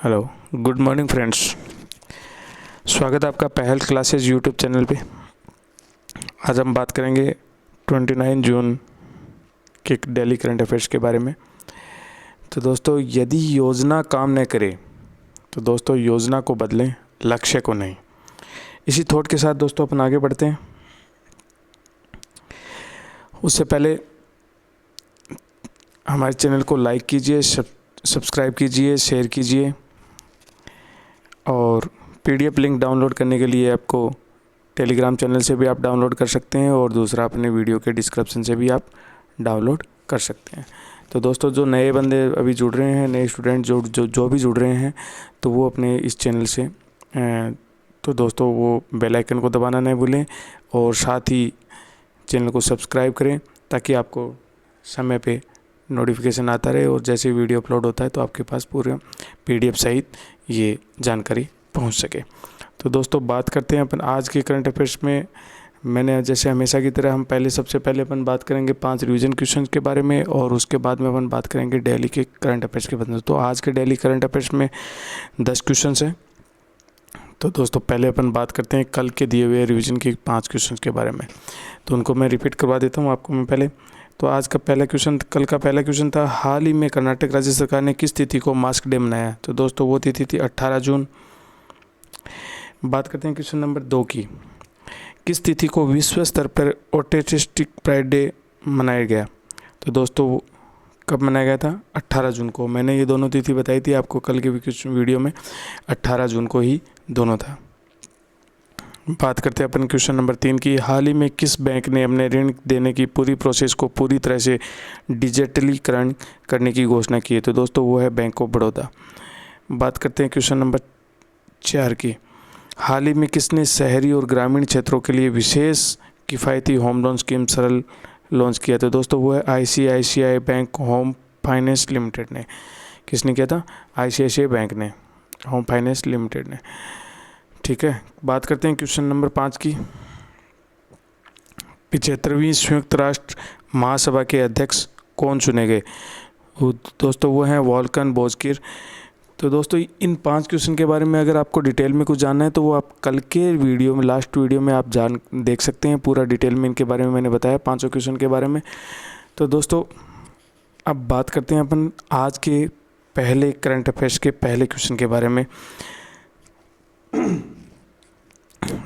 Hello, good morning friends. स्वागत है आपका पहल क्लासेस यूट्यूब चैनल पे। आज हम बात करेंगे 29 जून के डेली करंट अफेयर्स के बारे में। तो दोस्तों, यदि योजना काम न करे तो दोस्तों योजना को बदलें, लक्ष्य को नहीं। इसी थॉट के साथ दोस्तों अपन आगे बढ़ते हैं। उससे पहले हमारे चैनल को लाइक कीजिए, सब्सक्राइब कीजिए, शेयर कीजिए और पीडीएफ लिंक डाउनलोड करने के लिए आपको टेलीग्राम चैनल से भी आप डाउनलोड कर सकते हैं और दूसरा अपने वीडियो के डिस्क्रिप्शन से भी आप डाउनलोड कर सकते हैं। तो दोस्तों, जो नए बंदे अभी जुड़ रहे हैं, नए स्टूडेंट जो भी जुड़ रहे हैं, तो वो अपने इस चैनल से तो दोस्तों वो बेल आइकन को दबाना नहीं भूलें और साथ ही चैनल को सब्सक्राइब करें ताकि आपको समय पे नोटिफिकेशन आता रहे और जैसे वीडियो अपलोड होता है तो आपके पास पूरा पीडीएफ सहित ये जानकारी पहुंच सके। तो दोस्तों, बात करते हैं अपन आज के करंट अफेयर्स में। मैंने जैसे हमेशा की तरह हम सबसे पहले अपन बात करेंगे 5 रिवीजन क्वेश्चन के बारे में और उसके बाद में अपन बात करेंगे डेली के करंट अफेयर्स के बारे में। तो आज के डेली करंट अफेयर्स में 10 क्वेश्चन हैं। तो दोस्तों, पहले अपन बात करते हैं कल के दिए हुए रिवीजन के 5 क्वेश्चन के बारे में। तो उनको मैं रिपीट करवा देता हूँ आपको मैं पहले। तो आज का पहला क्वेश्चन, कल का पहला क्वेश्चन था, हाल ही में कर्नाटक राज्य सरकार ने किस तिथि को मास्क डे मनाया? तो दोस्तों वो तिथि थी 18 जून। बात करते हैं क्वेश्चन नंबर 2 की, किस तिथि को विश्व स्तर पर ऑटिस्टिक प्राइड डे मनाया गया? तो दोस्तों कब मनाया गया था? 18 जून को। मैंने ये दोनों तिथि बताई थी आपको कल के वीडियो में, 18 जून को ही दोनों था। बात करते हैं अपन क्वेश्चन नंबर 3 की, हाल ही में किस बैंक ने अपने ऋण देने की पूरी प्रोसेस को पूरी तरह से डिजिटलीकरण करने की घोषणा की है? तो दोस्तों वो है बैंक ऑफ बड़ौदा। बात करते हैं क्वेश्चन नंबर 4 की, हाल ही में किसने शहरी और ग्रामीण क्षेत्रों के लिए विशेष किफ़ायती होम लोन स्कीम सरल लॉन्च किया? तो दोस्तों वो है ICICI bank home finance limited ने। किसने किया था? आईसीआईसीआई बैंक ने, होम फाइनेंस लिमिटेड ने। ठीक है, बात करते हैं क्वेश्चन नंबर 5 की, 75वीं संयुक्त राष्ट्र महासभा के अध्यक्ष कौन चुने गए? दोस्तों वो हैं वोल्कन बोजकिर। तो दोस्तों इन 5 क्वेश्चन के बारे में अगर आपको डिटेल में कुछ जानना है तो वो आप कल के वीडियो में, लास्ट वीडियो में आप देख सकते हैं। पूरा डिटेल में इनके बारे में मैंने बताया, 5 क्वेश्चन के बारे में। तो दोस्तों अब बात करते हैं अपन आज के पहले करंट अफेयर्स के पहले क्वेश्चन के बारे में।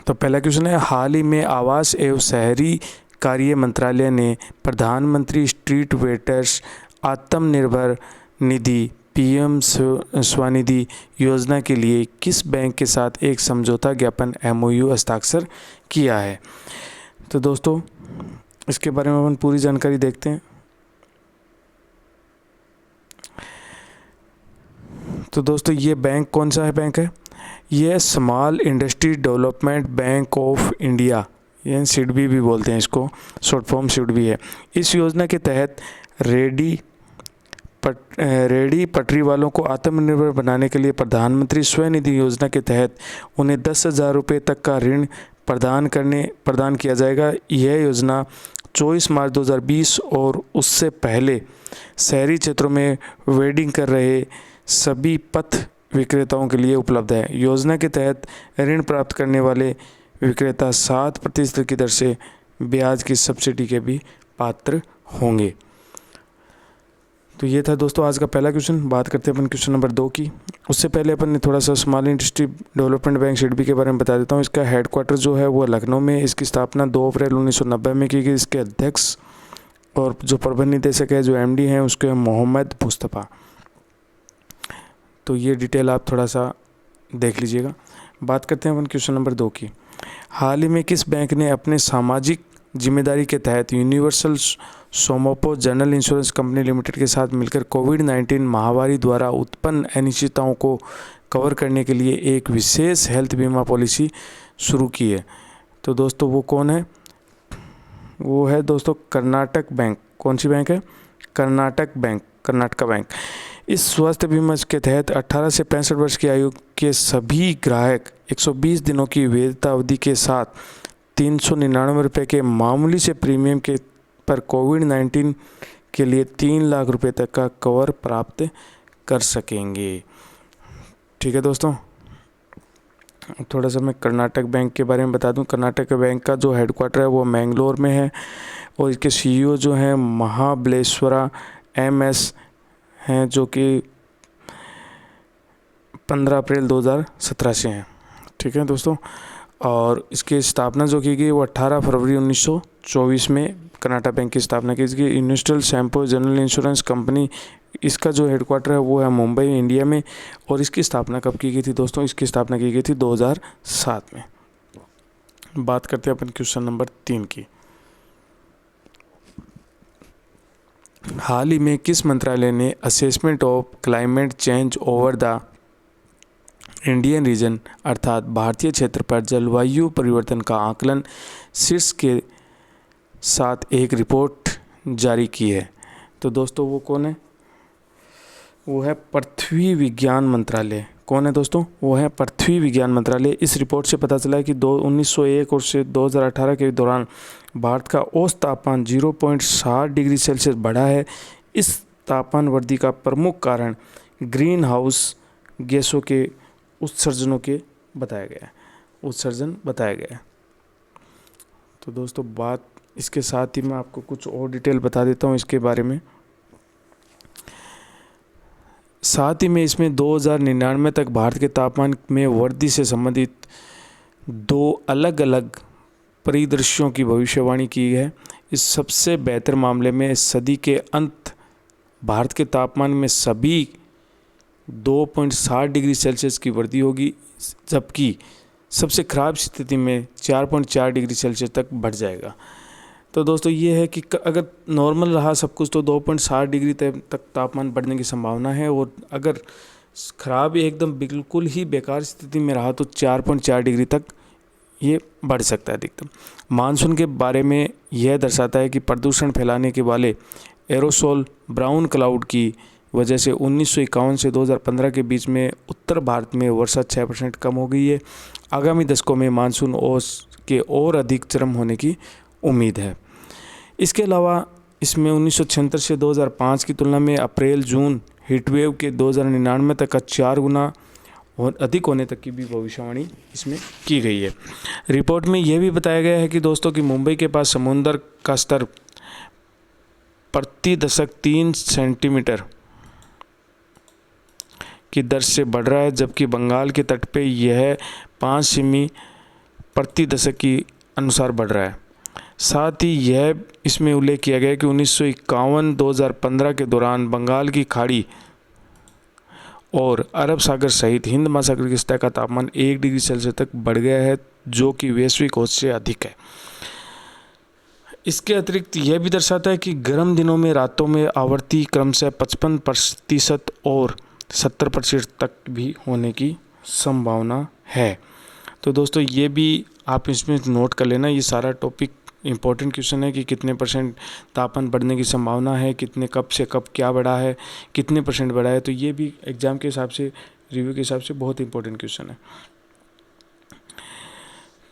तो पहला क्वेश्चन है, हाल ही में आवास एवं शहरी कार्य मंत्रालय ने प्रधानमंत्री street vendors Atmanirbhar Nidhi PM Svanidhi योजना के लिए किस बैंक के साथ एक समझौता ज्ञापन एमओयू हस्ताक्षर किया है? तो दोस्तों इसके बारे में अपन पूरी जानकारी देखते हैं। तो दोस्तों ये बैंक कौन सा है बैंक है? ये small industry development bank of India, ये सिडबी भी बोलते हैं इसको, शॉर्ट फॉर्म सिडबी है। इस योजना के तहत रेडी पटरी वालों को आत्मनिर्भर बनाने के लिए प्रधानमंत्री स्वनिधि योजना के तहत उन्हें 10,000 रुपये तक का ऋण प्रदान किया जाएगा। यह योजना 24 मार्च 2020 और उससे पहले शहरी क्षेत्रों में वेडिंग कर रहे सभी पथ विक्रेताओं के लिए उपलब्ध है। योजना के तहत ऋण प्राप्त करने वाले विक्रेता 7% की दर से ब्याज की सब्सिडी के भी पात्र होंगे। तो ये था दोस्तों आज का पहला क्वेश्चन। बात करते हैं अपन क्वेश्चन नंबर 2 की। उससे पहले अपन ने थोड़ा सा small industry development bank SIDBI के बारे में बता देता हूँ। इसका हेडक्वार्टर जो है वो लखनऊ में। इसकी स्थापना 2 अप्रैल 1990 में की गई। इसके अध्यक्ष और जो प्रबंध निदेशक है, जो एमडी हैं, उसके मोहम्मद मुस्तफ़ा। तो ये डिटेल आप थोड़ा सा देख लीजिएगा। बात करते हैं अपन क्वेश्चन नंबर 2 की, हाल ही में किस बैंक ने अपने सामाजिक जिम्मेदारी के तहत Universal Sompo General Insurance Company Limited के साथ मिलकर कोविड-19 महामारी द्वारा उत्पन्न अनिश्चितताओं को कवर करने के लिए एक विशेष हेल्थ बीमा पॉलिसी शुरू की है? तो दोस्तों वो कौन है? वो है दोस्तों कर्नाटक बैंक। कौन सी बैंक है? Karnataka bank, Karnataka bank. इस स्वास्थ्य बीमा के तहत 18 से 65 वर्ष की आयु के सभी ग्राहक 120 दिनों की वैधता अवधि के साथ 399 रुपये के मामूली से प्रीमियम के पर कोविड-19 के लिए 3 लाख रुपए तक का कवर प्राप्त कर सकेंगे। ठीक है दोस्तों, थोड़ा सा मैं कर्नाटक बैंक के बारे में बता दूं। कर्नाटक बैंक का जो हेडक्वार्टर है वो मैंगलोर में है और इसके सीईओ जो हैं महाबलेश्वरा MS हैं, जो कि 15 अप्रैल 2017 से हैं। ठीक है दोस्तों, और इसकी स्थापना जो की गई वो 18 फरवरी 1924 में कर्नाटक बैंक की स्थापना की गई। इंडस्ट्रियल सैम्पो जनरल इंश्योरेंस कंपनी, इसका जो हेडक्वार्टर है वो है मुंबई इंडिया में। और इसकी स्थापना कब की गई थी दोस्तों? इसकी स्थापना की गई थी 2007 में। बात करते हैं अपन क्वेश्चन नंबर 3 की। हाल ही में किस मंत्रालय ने assessment of climate change over the Indian reason अर्थात भारतीय क्षेत्र पर जलवायु परिवर्तन का आकलन शीर्षक के साथ एक रिपोर्ट जारी की है? तो दोस्तों वो कौन है? वो है पृथ्वी विज्ञान मंत्रालय। कौन है दोस्तों? वो है पृथ्वी विज्ञान मंत्रालय। इस रिपोर्ट से पता चला है कि 1901 और से 2018 के दौरान भारत का औसत तापमान 0.60 डिग्री सेल्सियस बढ़ा है। इस तापमान वृद्धि का प्रमुख कारण ग्रीन हाउस गैसों के उत्सर्जन बताया गया है। तो दोस्तों बात इसके साथ ही मैं आपको कुछ और डिटेल बता देता हूँ इसके बारे में। साथ ही में इसमें 2099 तक भारत के तापमान में वृद्धि से संबंधित 2 अलग अलग परिदृश्यों की भविष्यवाणी की है। इस सबसे बेहतर मामले में सदी के अंत भारत के तापमान में सभी 2.60 डिग्री सेल्सियस की वृद्धि होगी, जबकि सबसे ख़राब स्थिति में 4.4 डिग्री सेल्सियस तक बढ़ जाएगा। तो दोस्तों ये है कि अगर नॉर्मल रहा सब कुछ तो 2.60 डिग्री तक तापमान बढ़ने की संभावना है, और अगर ख़राब एकदम बिल्कुल ही बेकार स्थिति में रहा तो 4.4 डिग्री तक ये बढ़ सकता है अधिकतम। मानसून के बारे में यह दर्शाता है कि प्रदूषण फैलाने के वाले एरोसोल ब्राउन क्लाउड की वजह से 1951 से 2015 के बीच में उत्तर भारत में वर्षा 6% कम हो गई है। आगामी दशकों में मानसून औसत के और अधिक चरम होने की उम्मीद है। इसके अलावा इसमें 1976 से 2005 की तुलना में अप्रैल जून हीटवेव के 2099 तक का 4 गुना और अधिक होने तक की भी भविष्यवाणी इसमें की गई है। रिपोर्ट में यह भी बताया गया है कि दोस्तों कि मुंबई के पास समुद्र का स्तर प्रति दशक 3 सेंटीमीटर की दर से बढ़ रहा है, जबकि बंगाल के तट पे यह 5 सेमी प्रति दशक की अनुसार बढ़ रहा है। साथ ही यह इसमें उल्लेख किया गया कि 1951-2015 के दौरान बंगाल की खाड़ी और अरब सागर सहित हिंद महासागर की सतह का तापमान 1 डिग्री सेल्सियस तक बढ़ गया है, जो कि वैश्विक औसत से अधिक है। इसके अतिरिक्त यह भी दर्शाता है कि गर्म दिनों में रातों में आवृत्ति क्रमशः 55% और 70% तक भी होने की संभावना है। तो दोस्तों ये भी आप इसमें नोट कर लेना। ये सारा टॉपिक इम्पोर्टेंट क्वेश्चन है कि कितने % तापमान बढ़ने की संभावना है, कितने कब से कब क्या बढ़ा है, कितने % बढ़ा है। तो ये भी एग्ज़ाम के हिसाब से, रिव्यू के हिसाब से बहुत इंपॉर्टेंट क्वेश्चन है।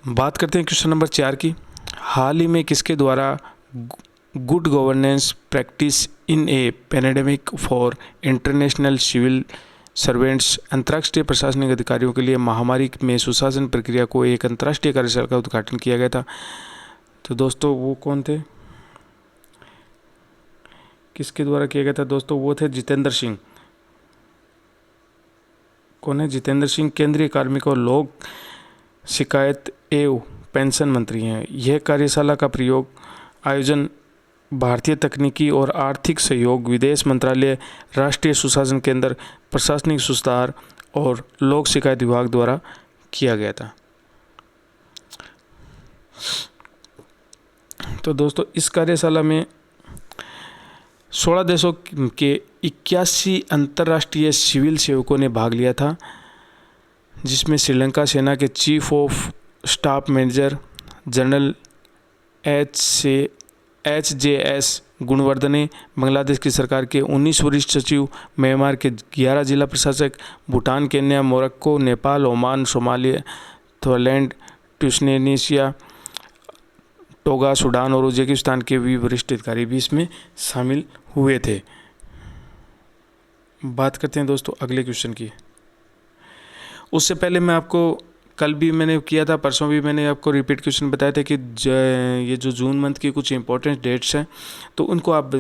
बात करते हैं क्वेश्चन नंबर 4 की। हाल ही में किसके द्वारा good governance practice in a pandemic for international civil servants अंतर्राष्ट्रीय प्रशासनिक अधिकारियों के लिए महामारी में सुशासन प्रक्रिया को एक अंतर्राष्ट्रीय कार्यशाला का उद्घाटन किया गया था? तो दोस्तों वो कौन थे, किसके द्वारा किया गया था दोस्तों? वो थे जितेंद्र सिंह। कौन है? जितेंद्र सिंह केंद्रीय कार्मिक और लोक शिकायत एवं पेंशन मंत्री हैं। यह कार्यशाला का आयोजन भारतीय तकनीकी और आर्थिक सहयोग विदेश मंत्रालय, राष्ट्रीय सुशासन केंद्र, प्रशासनिक सुधार और लोक शिकायत विभाग द्वारा किया गया था। तो दोस्तों इस कार्यशाला में 16 देशों के 81 अंतर्राष्ट्रीय सिविल सेवकों ने भाग लिया था, जिसमें श्रीलंका सेना के chief of staff major general HJS Gunawardena, Bangladesh की सरकार के 19 वरिष्ठ सचिव, म्यांमार के 11 जिला प्रशासक, Bhutan, Kenya, Morocco, Nepal, Oman, Somalia, Thailand, Tunisia, toga, Sudan और उज्बेकिस्तान के भी वरिष्ठ अधिकारी भी इसमें शामिल हुए थे। बात करते हैं दोस्तों अगले क्वेश्चन की। उससे पहले मैं आपको कल भी मैंने किया था, परसों भी मैंने आपको रिपीट क्वेश्चन बताया था कि ये जो जून मंथ की कुछ इंपॉर्टेंट डेट्स हैं तो उनको आप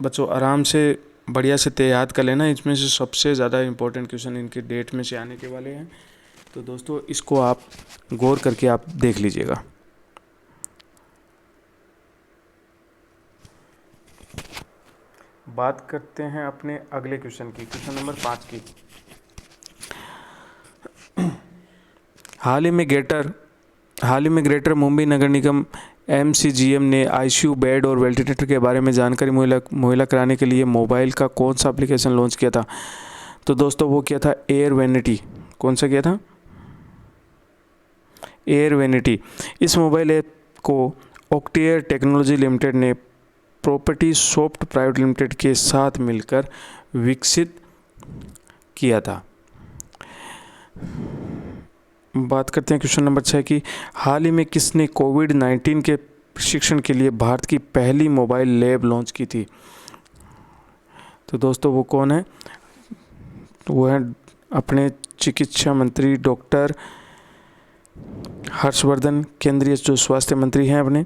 बच्चों आराम से बढ़िया से याद कर लेना। इसमें से सबसे ज़्यादा इंपॉर्टेंट क्वेश्चन इनके डेट में से आने के वाले हैं। तो दोस्तों इसको आप गौर करके आप देख लीजिएगा। बात करते हैं अपने अगले क्वेश्चन की, क्वेश्चन नंबर 5 की। हाल ही में ग्रेटर मुंबई नगर निगम MCGM ने ICU बेड और वेंटिलेटर के बारे में जानकारी मुहैया कराने के लिए मोबाइल का कौन सा एप्लीकेशन लॉन्च किया था? तो दोस्तों वो किया था एयर वेनिटी। कौन सा किया था? Air vanity. इस मोबाइल ऐप को ऑक्टेयर टेक्नोलॉजी लिमिटेड ने प्रॉपर्टी सॉफ्ट प्राइवेट लिमिटेड के साथ मिलकर विकसित किया था। बात करते हैं क्वेश्चन नंबर 6 की। हाल ही में किसने कोविड-19 के प्रशिक्षण के लिए भारत की पहली मोबाइल लैब लॉन्च की थी? तो दोस्तों वो कौन है? वो है अपने चिकित्सा मंत्री डॉक्टर हर्षवर्धन, केंद्रीय जो स्वास्थ्य मंत्री हैं अपने।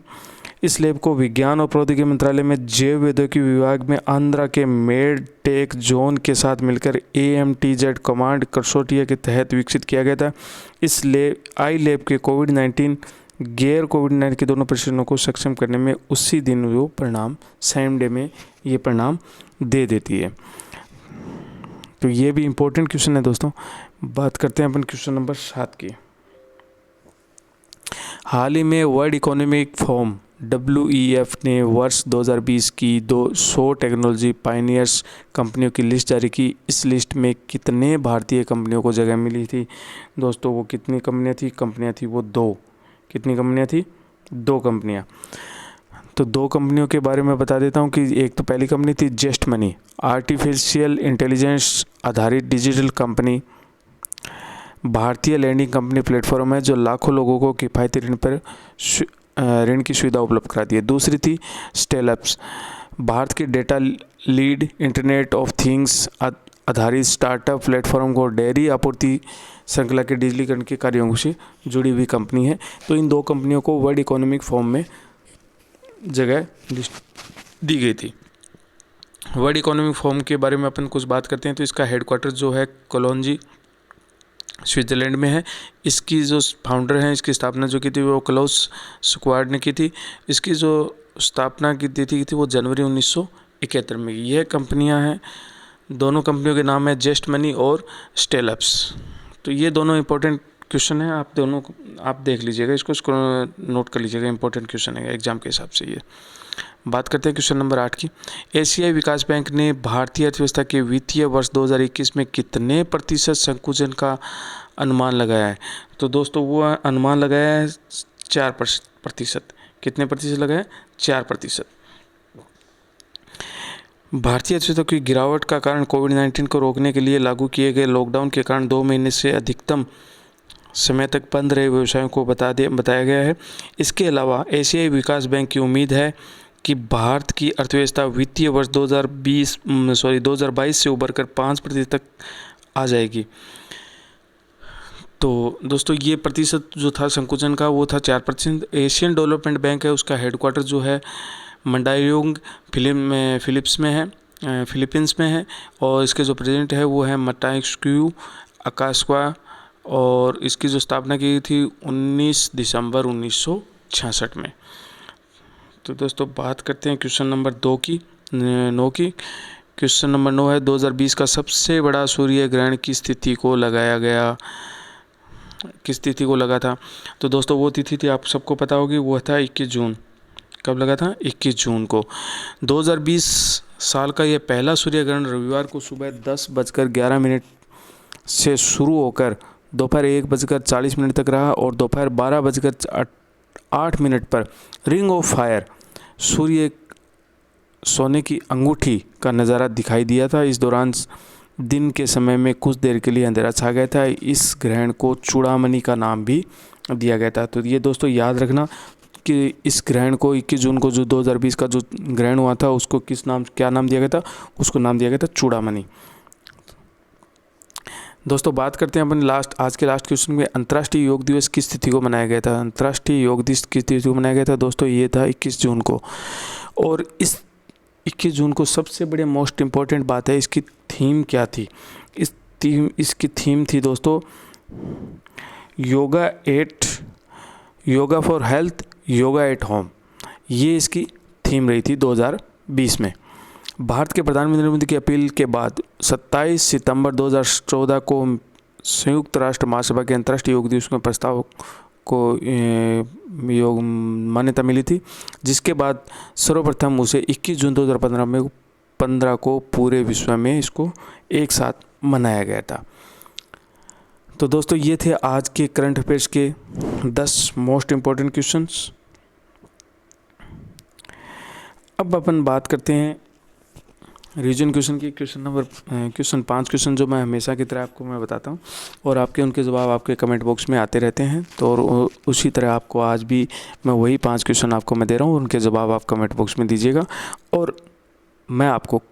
इस लैब को विज्ञान और प्रौद्योगिकी मंत्रालय में जैव प्रौद्योगिकी विभाग में आंध्रा के मेडटेक जोन के साथ मिलकर AMTZ कमांड कंसोर्टियम के तहत विकसित किया गया था। इस आई लैब के कोविड-19 गैर कोविड-19 के दोनों प्रशिक्षणों को सक्षम करने में उसी दिन वो परिणाम सेम डे में ये परिणाम दे देती है। तो ये भी इम्पोर्टेंट क्वेश्चन है दोस्तों। बात करते हैं अपन क्वेश्चन नंबर 7 की। हाल ही में वर्ल्ड इकोनॉमिक फोरम WEF ने वर्ष 2020 की 200 टेक्नोलॉजी पायनियर्स कंपनियों की लिस्ट जारी की। इस लिस्ट में कितने भारतीय कंपनियों को जगह मिली थी? दोस्तों वो कितनी कंपनियां थी वो 2। कितनी कंपनियां थी? 2 कंपनियां। तो 2 कंपनियों के बारे में बता देता हूं कि एक तो पहली कंपनी थी जस्ट मनी, आर्टिफिशियल इंटेलिजेंस आधारित डिजिटल कंपनी, भारतीय लैंडिंग कंपनी प्लेटफॉर्म है जो लाखों लोगों को किफ़ायती ऋण की सुविधा उपलब्ध कराती है। दूसरी थी स्टेलअप्स, भारत के data lead internet of things आधारित स्टार्टअप प्लेटफॉर्म को डेयरी आपूर्ति श्रृंखला के डिजिटलीकरण के कार्यों से जुड़ी हुई कंपनी है। तो इन 2 कंपनियों को वर्ल्ड इकोनॉमिक फोरम में जगह दी गई थी। वर्ल्ड इकोनॉमिक फोरम के बारे में अपन कुछ बात करते हैं। तो इसका हेडक्वार्टर जो है कोलोंजी स्विट्ज़रलैंड में है। इसकी जो फाउंडर हैं, इसकी स्थापना जो की थी वो क्लाउस स्क्वाड ने की थी। इसकी जो स्थापना की थी वो जनवरी 1971 में। यह कंपनियां हैं, दोनों कंपनियों के नाम है जस्ट मनी और स्टेलअप्स। तो ये दोनों इंपॉर्टेंट क्वेश्चन है, आप दोनों आप देख लीजिएगा, इसको नोट कर लीजिएगा, इंपॉर्टेंट क्वेश्चन है एग्जाम के हिसाब से ये। बात करते हैं क्वेश्चन नंबर 8 की। एशियाई विकास बैंक ने भारतीय अर्थव्यवस्था के वित्तीय वर्ष 2021 में कितने प्रतिशत संकुचन का अनुमान लगाया है? तो दोस्तों वो अनुमान लगाया है 4%। कितने प्रतिशत लगाया है? 4%। भारतीय अर्थव्यवस्था की गिरावट का कारण कोविड-19 को रोकने के लिए लागू किए गए लॉकडाउन के कारण 2 महीने से अधिकतम समय तक बंद रहे व्यवसायों को बताया गया है। इसके अलावा एशियाई विकास बैंक की उम्मीद है कि भारत की अर्थव्यवस्था वित्तीय वर्ष 2022 से उभरकर 5% तक आ जाएगी। तो दोस्तों ये प्रतिशत जो था संकुचन का वो था 4%। एशियन डेवलपमेंट बैंक है, उसका हेडक्वार्टर जो है मंडायुंग फिलीपींस में है और इसके जो प्रेसिडेंट है वो है मटाइक्यू अकास्वा और इसकी जो स्थापना की थी 19 दिसंबर 1966 में। तो दोस्तों बात करते हैं क्वेश्चन नंबर 9 की। क्वेश्चन नंबर 9 है 2020 का सबसे बड़ा सूर्य ग्रहण किस तिथि को लगा था? तो दोस्तों वो तिथि थी, आप सबको पता होगी, वो था 21 जून। कब लगा था? 21 जून को। 2020 साल का यह पहला सूर्य ग्रहण रविवार को सुबह 10:11 से शुरू होकर दोपहर 1:40 तक रहा और दोपहर 12:08 पर रिंग ऑफ फायर सूर्य सोने की अंगूठी का नज़ारा दिखाई दिया था। इस दौरान दिन के समय में कुछ देर के लिए अंधेरा छा गया था। इस ग्रहण को चूड़ामणि का नाम भी दिया गया था। तो ये दोस्तों याद रखना कि इस ग्रहण को 21 जून को जो 2020 का जो ग्रहण हुआ था उसको क्या नाम दिया गया था? उसको नाम दिया गया था चूड़ामणि। दोस्तों बात करते हैं अपन आज के लास्ट क्वेश्चन में, अंतर्राष्ट्रीय योग दिवस किस तिथि को मनाया गया था। अंतर्राष्ट्रीय योग दिवस किस तिथि को मनाया गया था दोस्तों, ये था 21 जून को। और इस 21 जून को सबसे बड़ी मोस्ट इम्पॉर्टेंट बात है, इसकी थीम क्या थी। इसकी थीम थी दोस्तों yoga for health, yoga at home. ये इसकी थीम रही थी 2020 में। भारत के प्रधानमंत्री नरेंद्र मोदी की अपील के बाद 27 सितंबर 2014 को संयुक्त राष्ट्र महासभा के अंतर्राष्ट्रीय योग दिवस में प्रस्ताव को योग मान्यता मिली थी, जिसके बाद सर्वप्रथम उसे 21 जून 2015 को पूरे विश्व में इसको एक साथ मनाया गया था। तो दोस्तों ये थे आज के करंट अफेयर्स के 10 मोस्ट इम्पॉर्टेंट क्वेश्चंस। अब अपन बात करते हैं रीजन क्वेश्चन की। क्वेश्चन 5 क्वेश्चन जो मैं हमेशा की तरह आपको मैं बताता हूँ और आपके उनके जवाब आपके कमेंट बॉक्स में आते रहते हैं। तो और उसी तरह आपको आज भी मैं वही 5 क्वेश्चन आपको मैं दे रहा हूँ, उनके जवाब आप कमेंट बॉक्स में दीजिएगा और मैं आपको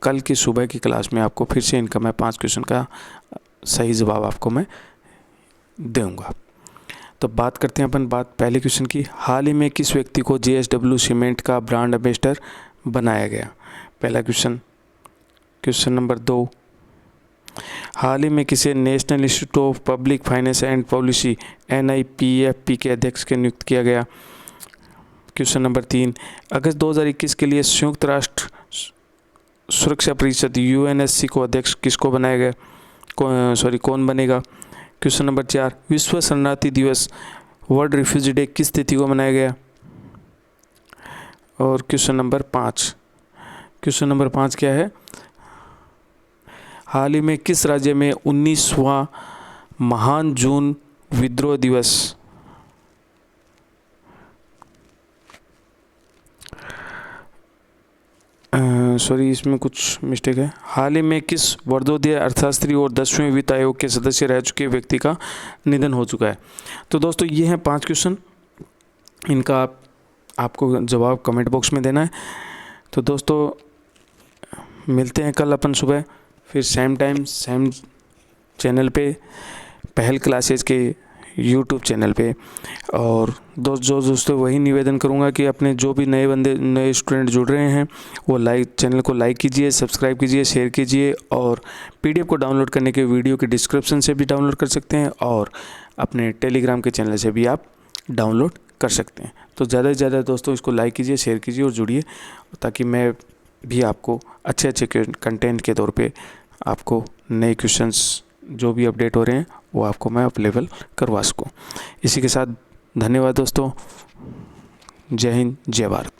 कल की सुबह की क्लास में आपको फिर से इनका मैं 5 क्वेश्चन का सही जवाब आपको मैं दूँगा। तो बात करते हैं अपन पहले क्वेश्चन की। हाल ही में किस व्यक्ति को JSW सीमेंट का ब्रांड एम्बेसडर बनाया गया। पहला क्वेश्चन नंबर 2, हाल ही में किसे national institute of public finance and policy NIPFP के अध्यक्ष के नियुक्त किया गया। क्वेश्चन नंबर 3, अगस्त 2021 के लिए संयुक्त राष्ट्र सुरक्षा परिषद UNSC को अध्यक्ष किसको बनाया गया, कौन बनेगा। क्वेश्चन नंबर 4, विश्व शरणार्थी दिवस वर्ल्ड रिफ्यूजी डे किस तिथि को मनाया गया। और क्वेश्चन नंबर 5 क्या है, हाल ही में किस राज्य में 19वां महान जून विद्रोह दिवस इसमें कुछ मिस्टेक है। हाल ही में किस वर्षोदय अर्थशास्त्री और 10वें वित्त आयोग के सदस्य रह चुके व्यक्ति का निधन हो चुका है। तो दोस्तों ये हैं 5 क्वेश्चन, इनका आपको जवाब कमेंट बॉक्स में देना है। तो दोस्तों मिलते हैं कल अपन सुबह फिर सेम टाइम सेम चैनल पे, पहल क्लासेज के YouTube चैनल पे। और दोस्तों वही निवेदन करूँगा कि अपने जो भी नए स्टूडेंट जुड़ रहे हैं वो चैनल को लाइक कीजिए, सब्सक्राइब कीजिए, शेयर कीजिए और PDF को डाउनलोड करने के वीडियो के डिस्क्रिप्शन से भी डाउनलोड कर सकते हैं और अपने टेलीग्राम के चैनल से भी आप डाउनलोड कर सकते हैं। तो ज़्यादा से ज़्यादा दोस्तों इसको लाइक कीजिए, शेयर कीजिए और जुड़िए, ताकि मैं भी आपको अच्छे कंटेंट के तौर पे आपको नए क्वेश्चंस जो भी अपडेट हो रहे हैं वो आपको मैं अवेलेबल करवा सकूँ। इसी के साथ धन्यवाद दोस्तों। जय हिंद, जय भारत।